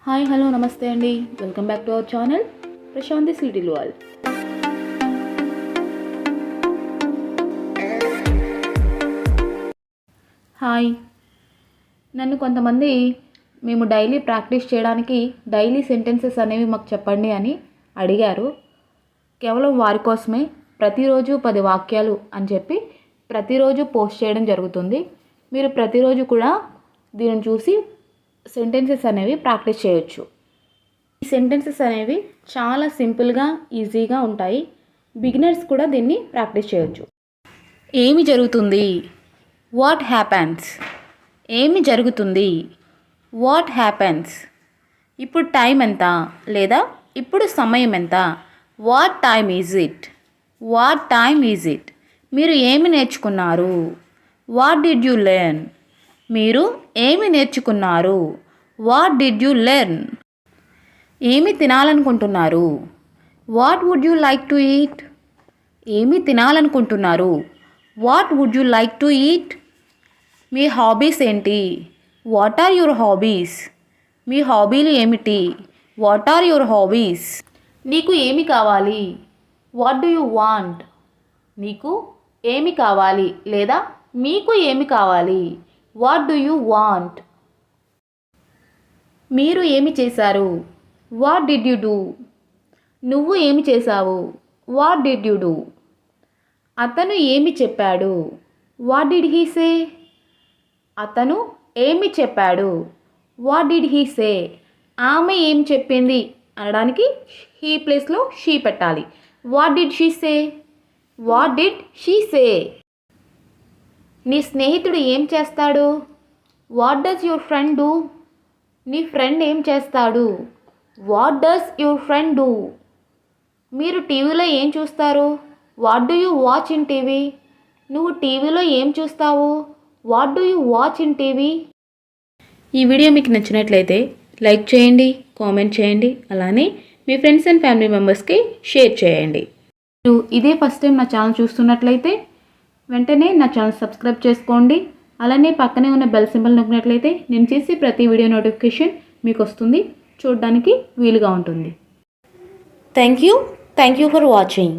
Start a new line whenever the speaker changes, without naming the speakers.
Hi hello నమస్తే అండి. Welcome back to our channel Prashanthi's little world. Hi, నన్ను కొంతమంది మేము డైలీ ప్రాక్టీస్ చేయడానికి డైలీ సెంటెన్సెస్ అనేవి మాకు చెప్పండి అని అడిగారు. కేవలం వారి కోసమే ప్రతిరోజు 10 వాక్యాలు అని చెప్పి ప్రతిరోజు పోస్ట్ చేయడం జరుగుతుంది. మీరు ప్రతిరోజు కూడా దీనిని చూసి సెంటెన్సెస్ అనేవి ప్రాక్టీస్ చేయొచ్చు. ఈ సెంటెన్సెస్ అనేవి చాలా సింపుల్గా ఈజీగా ఉంటాయి. బిగినర్స్ కూడా దీన్ని ప్రాక్టీస్ చేయొచ్చు. ఏమి జరుగుతుంది? What happens. ఏమి జరుగుతుంది? What happens. ఇప్పుడు టైం ఎంత లేదా ఇప్పుడు సమయం ఎంత? What time is it. What time is it. మీరు ఏమి నేర్చుకున్నారు? What did you learn. మీరు ఏమి నేర్చుకున్నారు? What did you learn. ఏమి తినాలనుకుంటున్నారు? What would you like to eat. ఏమి తినాలనుకుంటున్నారు? What would you like to eat. మీ హాబీస్ ఏంటి? What are your hobbies. మీ హాబీలు ఏమిటి? What are your hobbies. నీకు ఏమి కావాలి? What do you want. నీకు ఏమి కావాలి లేదా మీకు ఏమి కావాలి? What do you want. మీరు ఏమి చేశారు? What did you do. నువ్వు ఏమి చేశావు? What did you do. అతను ఏమి చెప్పాడు? What did he say. అతను ఏమి చెప్పాడు? What did he say. ఆమె ఏం చెప్పింది అనడానికి హీ ప్లేస్లో షీ పెట్టాలి. What did she say. What did she సే. నీ స్నేహితుడు ఏం చేస్తాడు? What does your friend do. నీ ఫ్రెండ్ ఏం చేస్తాడు? What does your friend do. మీరు టీవీలో ఏం చూస్తారు? What do you watch in TV. నువ్వు టీవీలో ఏం చూస్తావు? What do you watch in TV. ఈ వీడియో మీకు నచ్చినట్లయితే లైక్ చేయండి, కామెంట్ చేయండి, అలానే మీ ఫ్రెండ్స్ అండ్ ఫ్యామిలీ మెంబర్స్కి షేర్ చేయండి. మీరు ఇదే ఫస్ట్ టైం నా ఛానల్ చూస్తున్నట్లయితే వెంటనే నా ఛానల్ సబ్స్క్రైబ్ చేసుకోండి. అలానే పక్కనే ఉన్న బెల్ సింబల్ నొక్కినట్లయితే నేను చేసే ప్రతి వీడియో నోటిఫికేషన్ మీకు వస్తుంది, చూడడానికి వీలుగా ఉంటుంది. Thank you for watching.